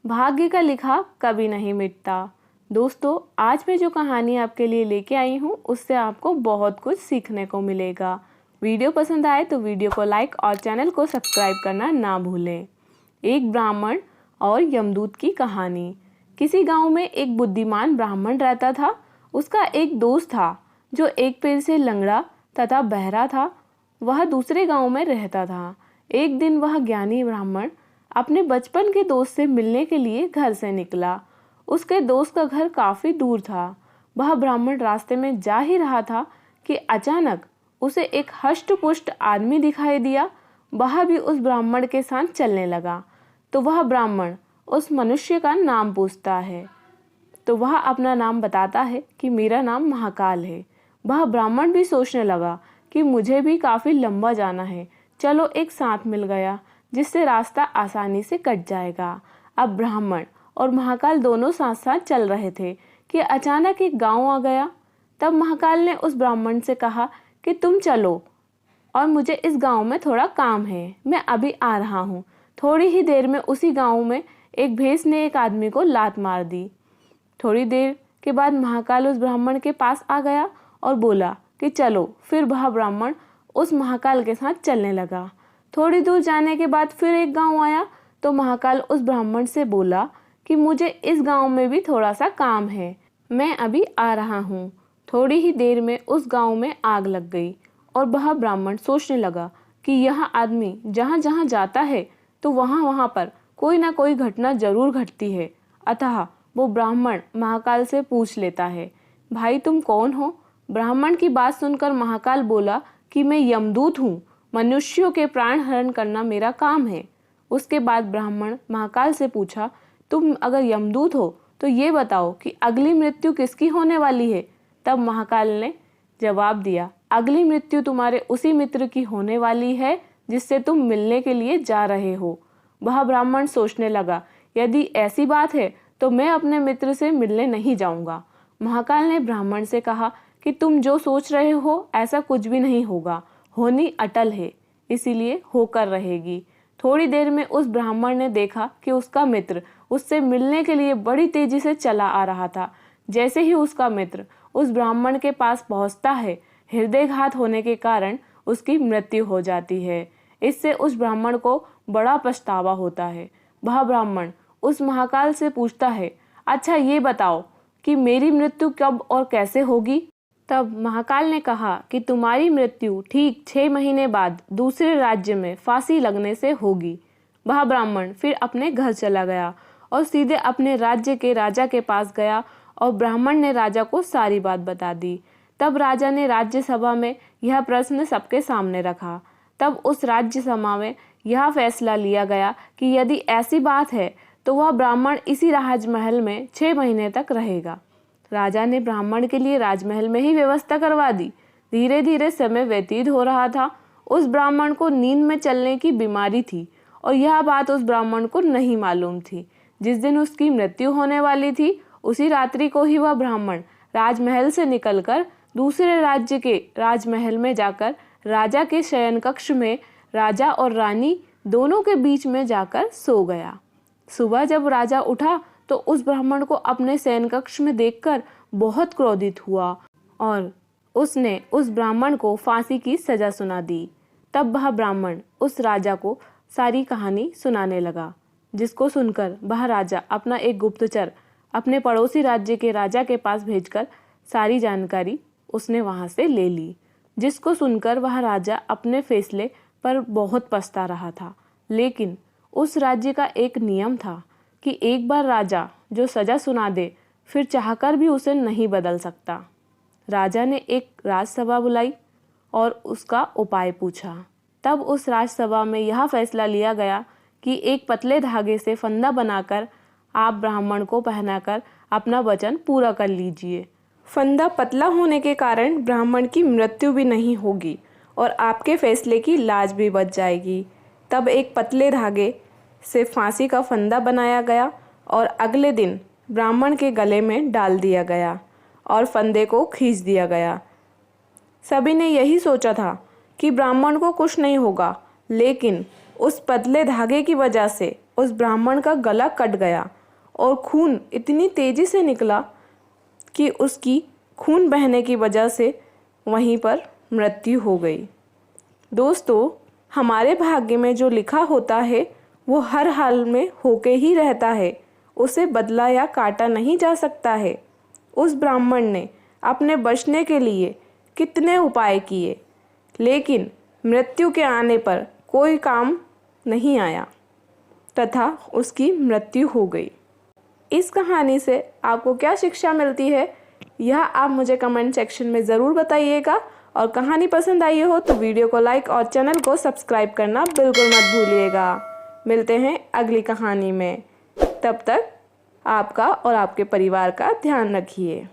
भाग्य का लिखा कभी नहीं मिटता। दोस्तों, आज मैं जो कहानी आपके लिए लेके आई हूँ उससे आपको बहुत कुछ सीखने को मिलेगा। वीडियो पसंद आए तो वीडियो को लाइक और चैनल को सब्सक्राइब करना ना भूलें। एक ब्राह्मण और यमदूत की कहानी। किसी गांव में एक बुद्धिमान ब्राह्मण रहता था। उसका एक दोस्त था जो एक पैर से लंगड़ा तथा बहरा था। वह दूसरे गांव में रहता था। एक दिन वह ज्ञानी ब्राह्मण अपने बचपन के दोस्त से मिलने के लिए घर से निकला। उसके दोस्त का घर काफी दूर था। वह ब्राह्मण रास्ते में जा ही रहा था कि अचानक उसे एक हष्ट-पुष्ट आदमी दिखाई दिया। वह भी उस ब्राह्मण के साथ चलने लगा। तो वह ब्राह्मण उस मनुष्य का नाम पूछता है। तो वह अपना नाम बताता है कि मेरा नाम महाकाल है। वह ब्राह्मण भी सोचने लगा कि मुझे भी काफी लंबा जाना है, चलो एक साथ मिल गया जिससे रास्ता आसानी से कट जाएगा। अब ब्राह्मण और महाकाल दोनों साथ साथ चल रहे थे कि अचानक एक गांव आ गया। तब महाकाल ने उस ब्राह्मण से कहा कि तुम चलो और मुझे इस गांव में थोड़ा काम है, मैं अभी आ रहा हूँ। थोड़ी ही देर में उसी गांव में एक भैंस ने एक आदमी को लात मार दी। थोड़ी देर के बाद महाकाल उस ब्राह्मण के पास आ गया और बोला कि चलो। फिर वह ब्राह्मण उस महाकाल के साथ चलने लगा। थोड़ी दूर जाने के बाद फिर एक गांव आया। तो महाकाल उस ब्राह्मण से बोला कि मुझे इस गांव में भी थोड़ा सा काम है, मैं अभी आ रहा हूँ। थोड़ी ही देर में उस गांव में आग लग गई और वह ब्राह्मण सोचने लगा कि यह आदमी जहाँ जहाँ जाता है तो वहाँ वहाँ पर कोई ना कोई घटना जरूर घटती है। अतः वो ब्राह्मण महाकाल से पूछ लेता है, भाई तुम कौन हो? ब्राह्मण की बात सुनकर महाकाल बोला कि मैं यमदूत हूँ, मनुष्यों के प्राण हरण करना मेरा काम है। उसके बाद ब्राह्मण महाकाल से पूछा, तुम अगर यमदूत हो तो ये बताओ कि अगली मृत्यु किसकी होने वाली है? तब महाकाल ने जवाब दिया, अगली मृत्यु तुम्हारे उसी मित्र की होने वाली है जिससे तुम मिलने के लिए जा रहे हो। वह ब्राह्मण सोचने लगा, यदि ऐसी बात है तो मैं अपने मित्र से मिलने नहीं जाऊंगा। महाकाल ने ब्राह्मण से कहा कि तुम जो सोच रहे हो ऐसा कुछ भी नहीं होगा, होनी अटल है, इसीलिए होकर रहेगी। थोड़ी देर में उस ब्राह्मण ने देखा कि उसका मित्र उससे मिलने के लिए बड़ी तेजी से चला आ रहा था। जैसे ही उसका मित्र उस ब्राह्मण के पास पहुंचता है, हृदयघात होने के कारण उसकी मृत्यु हो जाती है। इससे उस ब्राह्मण को बड़ा पछतावा होता है। वह ब्राह्मण उस महाकाल से पूछता है, अच्छा ये बताओ कि मेरी मृत्यु कब और कैसे होगी? तब महाकाल ने कहा कि तुम्हारी मृत्यु ठीक 6 महीने बाद दूसरे राज्य में फांसी लगने से होगी। वह ब्राह्मण फिर अपने घर चला गया और सीधे अपने राज्य के राजा के पास गया और ब्राह्मण ने राजा को सारी बात बता दी। तब राजा ने राज्यसभा में यह प्रश्न सबके सामने रखा। तब उस राज्यसभा में यह फैसला लिया गया कि यदि ऐसी बात है तो वह ब्राह्मण इसी राजमहल में 6 महीने तक रहेगा। राजा ने ब्राह्मण के लिए राजमहल में ही व्यवस्था करवा दी। धीरे धीरे समय व्यतीत हो रहा था। उस ब्राह्मण को नींद में चलने की बीमारी थी और यह बात उस ब्राह्मण को नहीं मालूम थी। जिस दिन उसकी मृत्यु होने वाली थी उसी रात्रि को ही वह ब्राह्मण राजमहल से निकलकर दूसरे राज्य के राजमहल में जाकर राजा के शयन कक्ष में राजा और रानी दोनों के बीच में जाकर सो गया। सुबह जब राजा उठा तो उस ब्राह्मण को अपने शयन कक्ष में देखकर बहुत क्रोधित हुआ और उसने उस ब्राह्मण को फांसी की सजा सुना दी। तब वह ब्राह्मण उस राजा को सारी कहानी सुनाने लगा, जिसको सुनकर वह राजा अपना एक गुप्तचर अपने पड़ोसी राज्य के राजा के पास भेजकर सारी जानकारी उसने वहां से ले ली। जिसको सुनकर वह राजा अपने फैसले पर बहुत पछता रहा था। लेकिन उस राज्य का एक नियम था कि एक बार राजा जो सजा सुना दे फिर चाहकर भी उसे नहीं बदल सकता। राजा ने एक राजसभा बुलाई और उसका उपाय पूछा। तब उस राजसभा में यह फैसला लिया गया कि एक पतले धागे से फंदा बनाकर आप ब्राह्मण को पहनाकर अपना वचन पूरा कर लीजिए। फंदा पतला होने के कारण ब्राह्मण की मृत्यु भी नहीं होगी और आपके फैसले की लाज भी बच जाएगी। तब एक पतले धागे से फांसी का फंदा बनाया गया और अगले दिन ब्राह्मण के गले में डाल दिया गया और फंदे को खींच दिया गया। सभी ने यही सोचा था कि ब्राह्मण को कुछ नहीं होगा, लेकिन उस पतले धागे की वजह से उस ब्राह्मण का गला कट गया और खून इतनी तेज़ी से निकला कि उसकी खून बहने की वजह से वहीं पर मृत्यु हो गई। दोस्तों, हमारे भाग्य में जो लिखा होता है वो हर हाल में होके ही रहता है, उसे बदला या काटा नहीं जा सकता है। उस ब्राह्मण ने अपने बचने के लिए कितने उपाय किए, लेकिन मृत्यु के आने पर कोई काम नहीं आया तथा उसकी मृत्यु हो गई। इस कहानी से आपको क्या शिक्षा मिलती है, यह आप मुझे कमेंट सेक्शन में ज़रूर बताइएगा। और कहानी पसंद आई हो तो वीडियो को लाइक और चैनल को सब्सक्राइब करना बिल्कुल मत भूलिएगा। मिलते हैं अगली कहानी में, तब तक आपका और आपके परिवार का ध्यान रखिए।